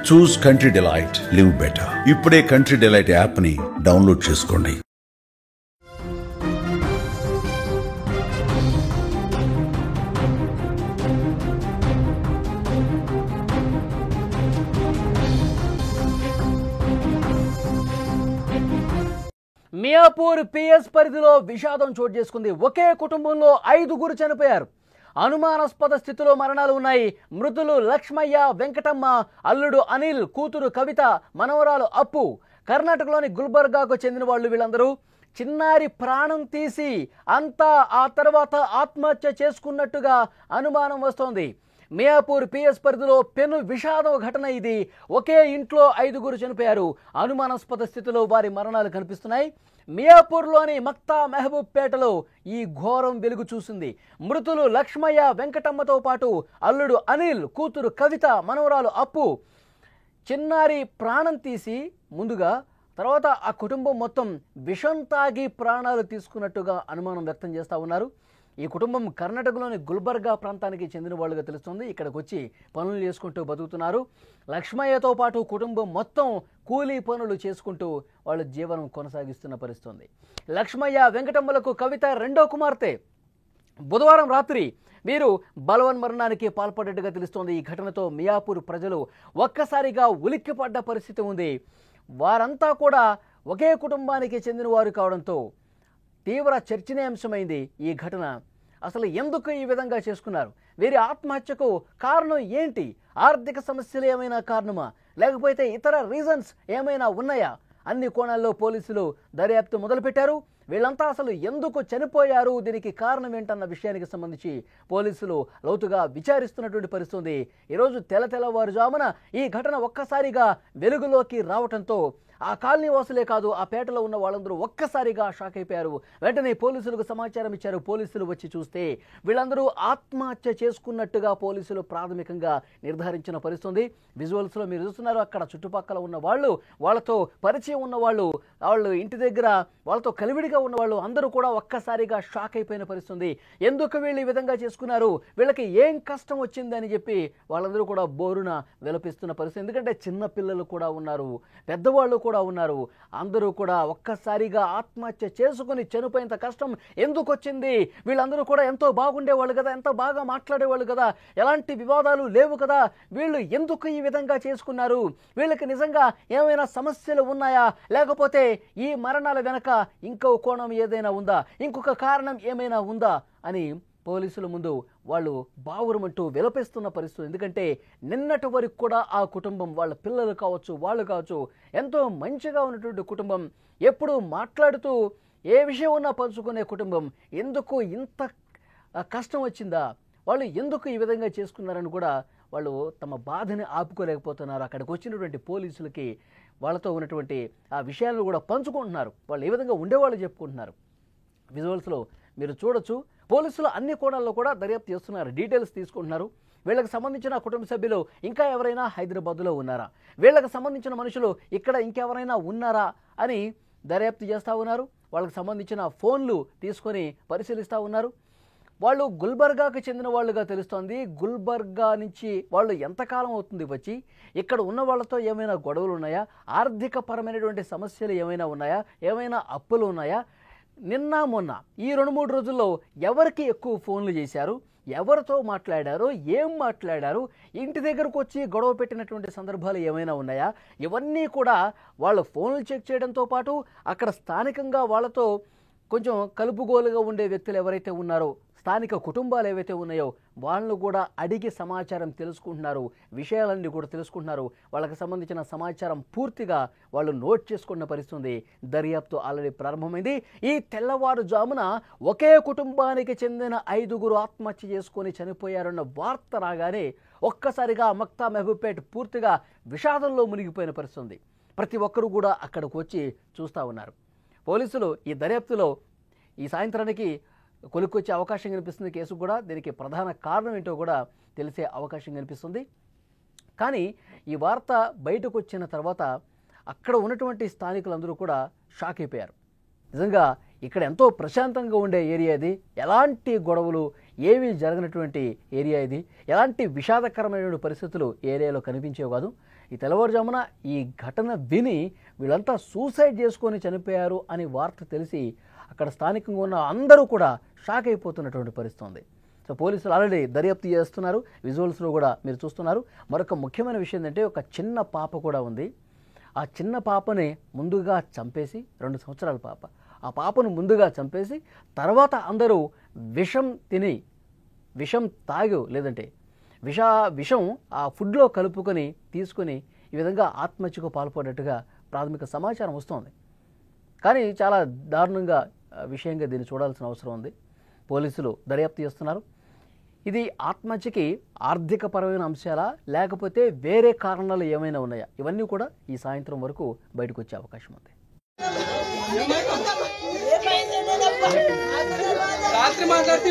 చూస్ country delight, live better. ఇప్పుడే country delight app ని download చేసుకోండి. మియాపూర్ పిఎస్ పరిధిలో విషాదం చోటు చేసుకుంది. ఒకే కుటుంబంలో 5గురు చనిపోయారు. అనుమానాస్పద స్థితిలో మరణాలు ఉన్నాయి. మృతులు లక్ష్మయ్య, వెంకటమ్మ, అల్లుడు అనిల్, కూతురు కవిత, మనవరాలు అప్పు. కర్ణాటకలోని గుల్బర్గాకు చెందిన వాళ్ళు వీళ్ళందరూ. చిన్నారి ప్రాణం తీసి అంతా ఆ తర్వాత ఆత్మహత్య చేసుకున్నట్టుగా అనుమానం వస్తోంది. మియాపూర్ పిఎస్ పరిధిలో పెను విషాదం ఘటన ఇది. ఒకే ఇంట్లో 5గురు చనిపోయారు. అనుమానాస్పద స్థితిలో వారి మరణాలు కనిపిస్తున్నాయి. మియాపూర్లోని మక్తా మెహబూబ్ పేటలో ఈ ఘోరం వెలుగు చూసింది. మృతులు లక్ష్మయ్య, వెంకటమ్మతో పాటు అల్లుడు అనిల్, కూతురు కవిత, మనవరాలు అప్పు. చిన్నారి ప్రాణం తీసి ముందుగా తర్వాత ఆ కుటుంబం మొత్తం విషం తాగి ప్రాణాలు తీసుకున్నట్టుగా అనుమానం వ్యక్తం చేస్తూ ఉన్నారు. ఈ కుటుంబం కర్ణాటకలోని గుల్బర్గా ప్రాంతానికి చెందిన వాళ్ళుగా తెలుస్తుంది. ఇక్కడికి వచ్చి పనులు చేసుకుంటూ బతుకుతున్నారు. లక్ష్మయ్యతో పాటు కుటుంబం మొత్తం కూలీ పనులు చేసుకుంటూ వాళ్ళ జీవనం కొనసాగిస్తున్న పరిస్థితుంది. లక్ష్మయ్య, వెంకటమ్మలకు కవిత రెండో కుమార్తె. బుధవారం రాత్రి వీరు బలవన్మరణానికి పాల్పడ్డట్టుగా తెలుస్తోంది. ఈ ఘటనతో మియాపూర్ ప్రజలు ఒక్కసారిగా ఉలిక్కిపడ్డ పరిస్థితి ఉంది. వారంతా కూడా ఒకే కుటుంబానికి చెందిన వారు కావడంతో తీవ్ర చర్చనీయాంశమైంది ఈ ఘటన. అసలు ఎందుకు ఈ విధంగా చేసుకున్నారు? వీరి ఆత్మహత్యకు కారణం ఏంటి? ఆర్థిక సమస్యలు ఏమైనా కారణమా, లేకపోతే ఇతర రీజన్స్ ఏమైనా ఉన్నాయా? అన్ని కోణాల్లో పోలీసులు దర్యాప్తు మొదలుపెట్టారు. వీళ్ళంతా అసలు ఎందుకు చనిపోయారు, దీనికి కారణం ఏంటన్న విషయానికి సంబంధించి పోలీసులు లోతుగా విచారిస్తున్నటువంటి పరిస్థితి. ఈరోజు తెల్లవారుజామున ఈ ఘటన ఒక్కసారిగా వెలుగులోకి రావడంతో ఆ కాలనీ వాసులే కాదు, ఆ పేటలో ఉన్న వాళ్ళందరూ ఒక్కసారిగా షాక్ అయిపోయారు. వెంటనే పోలీసులకు సమాచారం ఇచ్చారు. పోలీసులు వచ్చి చూస్తే వీళ్ళందరూ ఆత్మహత్య చేసుకున్నట్టుగా పోలీసులు ప్రాథమికంగా నిర్ధారించిన పరిస్థితి. విజువల్స్లో మీరు చూస్తున్నారు. అక్కడ చుట్టుపక్కల ఉన్న వాళ్ళు, వాళ్ళతో పరిచయం ఉన్న వాళ్ళు ఇంటి దగ్గర వాళ్ళతో కలివిడిగా ఉన్నవాళ్ళు అందరూ కూడా ఒక్కసారిగా షాక్ అయిపోయిన పరిస్థితి. ఎందుకు వీళ్ళు ఈ విధంగా చేసుకున్నారు, వీళ్ళకి ఏం కష్టం వచ్చిందని చెప్పి వాళ్ళందరూ కూడా బోరున విలపిస్తున్న పరిస్థితి. ఎందుకంటే చిన్న పిల్లలు కూడా ఉన్నారు, పెద్దవాళ్ళు కూడా ఉన్నారు. అందరూ కూడా ఒక్కసారిగా ఆత్మహత్య చేసుకుని చనిపోయేంత కష్టం ఎందుకు వచ్చింది? వీళ్ళందరూ కూడా ఎంతో బాగుండేవాళ్ళు కదా, ఎంతో బాగా మాట్లాడేవాళ్ళు కదా, ఎలాంటి వివాదాలు లేవు కదా, వీళ్ళు ఎందుకు ఈ విధంగా చేసుకున్నారు? వీళ్ళకి నిజంగా ఏమైనా సమస్యలు ఉన్నాయా, లేకపోతే ఈ మరణాల వెనక ఇంకో కోణం ఏదైనా ఉందా, ఇంకొక కారణం ఏమైనా ఉందా అని పోలీసుల ముందు వాళ్ళు బావురమంటూ విలపిస్తున్న పరిస్థితి. ఎందుకంటే నిన్నటి వరకు కూడా ఆ కుటుంబం, వాళ్ళ పిల్లలు కావచ్చు, వాళ్ళు కావచ్చు, ఎంతో మంచిగా ఉన్నటువంటి కుటుంబం, ఎప్పుడు మాట్లాడుతూ ఏ విషయం ఉన్నా పంచుకునే కుటుంబం, ఎందుకు ఇంత కష్టం వచ్చిందా, వాళ్ళు ఎందుకు ఈ విధంగా చేసుకున్నారని కూడా వాళ్ళు తమ బాధని ఆపుకోలేకపోతున్నారు. అక్కడికి వచ్చినటువంటి పోలీసులకి వాళ్ళతో ఉన్నటువంటి ఆ విషయాలను కూడా పంచుకుంటున్నారు. వాళ్ళు ఏ విధంగా ఉండేవాళ్ళు చెప్పుకుంటున్నారు. విజువల్స్లో మీరు చూడొచ్చు. పోలీసులు అన్ని కోణాల్లో కూడా దర్యాప్తు చేస్తున్నారు, డీటెయిల్స్ తీసుకుంటున్నారు. వీళ్ళకి సంబంధించిన కుటుంబ సభ్యులు ఇంకా ఎవరైనా హైదరాబాద్లో ఉన్నారా, వీళ్ళకి సంబంధించిన మనుషులు ఇక్కడ ఇంకెవరైనా ఉన్నారా అని దర్యాప్తు చేస్తూ ఉన్నారు. వాళ్ళకి సంబంధించిన ఫోన్లు తీసుకొని పరిశీలిస్తూ ఉన్నారు. వాళ్ళు గుల్బర్గాకు చెందిన వాళ్ళుగా తెలుస్తోంది. గుల్బర్గా నుంచి వాళ్ళు ఎంతకాలం అవుతుంది వచ్చి, ఇక్కడ ఉన్న వాళ్ళతో ఏమైనా గొడవలు ఉన్నాయా, ఆర్థిక పరమైనటువంటి సమస్యలు ఏమైనా ఉన్నాయా, ఏమైనా అప్పులు ఉన్నాయా, నిన్న మొన్న ఈ 2-3 రోజుల్లో ఎవరికి ఎక్కువ ఫోన్లు చేశారు, ఎవరితో మాట్లాడారు, ఏం మాట్లాడారు, ఇంటి దగ్గరకు వచ్చి గొడవ పెట్టినటువంటి సందర్భాలు ఏమైనా ఉన్నాయా, ఇవన్నీ కూడా వాళ్ళ ఫోన్లు చెక్ చేయడంతో పాటు అక్కడ స్థానికంగా వాళ్ళతో కొంచెం కలుపుగోలుగా ఉండే వ్యక్తులు ఎవరైతే ఉన్నారో, స్థానిక కుటుంబాలు ఏవైతే ఉన్నాయో వాళ్ళను కూడా అడిగి సమాచారం తెలుసుకుంటున్నారు, విషయాలన్నీ కూడా తెలుసుకుంటున్నారు. వాళ్ళకి సంబంధించిన సమాచారం పూర్తిగా వాళ్ళు నోట్ చేసుకున్న పరిస్థితి. దర్యాప్తు ఆల్రెడీ ప్రారంభమైంది. ఈ తెల్లవారుజామున ఒకే కుటుంబానికి చెందిన 5గురు ఆత్మహత్య చేసుకొని చనిపోయారన్న వార్త రాగానే ఒక్కసారిగా మక్తా మెహబూబ్పేట్ పూర్తిగా విషాదంలో మునిగిపోయిన పరిస్థితి. ప్రతి ఒక్కరూ కూడా అక్కడికి వచ్చి చూస్తూ ఉన్నారు. పోలీసులు ఈ దర్యాప్తులో ఈ సాయంత్రానికి కొలుక్కొచ్చే అవకాశం కనిపిస్తుంది. కేసు కూడా దీనికి ప్రధాన కారణం ఏంటో కూడా తెలిసే అవకాశం కనిపిస్తుంది. కానీ ఈ వార్త బయటకు వచ్చిన తర్వాత అక్కడ ఉన్నటువంటి స్థానికులందరూ కూడా షాక్ అయిపోయారు. నిజంగా ఇక్కడ ఎంతో ప్రశాంతంగా ఉండే ఏరియా ఇది, ఎలాంటి గొడవలు ఏమీ జరగనటువంటి ఏరియా ఇది, ఎలాంటి విషాదకరమైన పరిస్థితులు ఏరియాలో కనిపించేవి కాదు. ఈ తెల్లవారుజామున ఈ ఘటన విని వీళ్ళంతా సూసైడ్ చేసుకొని చనిపోయారు అని వార్త తెలిసి అక్కడ స్థానికంగా ఉన్న అందరూ కూడా షాక్ అయిపోతున్నటువంటి పరిస్థితి ఉంది. సో పోలీసులు ఆల్రెడీ దర్యాప్తు చేస్తున్నారు. విజువల్స్లో కూడా మీరు చూస్తున్నారు. మరొక ముఖ్యమైన విషయం ఏంటంటే ఒక చిన్న పాప కూడా ఉంది. ఆ చిన్న పాపని ముందుగా చంపేసి 2 సంవత్సరాల పాప, ఆ పాపను ముందుగా చంపేసి తర్వాత అందరూ విషం తాగు లేదంటే విషం ఆ ఫుడ్లో కలుపుకొని తీసుకొని ఈ విధంగా ఆత్మహత్యకు పాల్పడినట్టుగా ప్రాథమిక సమాచారం వస్తోంది. కానీ చాలా దారుణంగా విషయంగా దీన్ని చూడాల్సిన అవసరం ఉంది. పోలీసులు దర్యాప్తు చేస్తున్నారు. ఇది ఆత్మహత్యకి ఆర్థికపరమైన అంశాలా లేకపోతే వేరే కారణాలు ఏమైనా ఉన్నాయా, ఇవన్నీ కూడా ఈ సాయంత్రం వరకు బయటకు వచ్చే అవకాశం ఉంది. రాత్రి మాట్లాడుతూ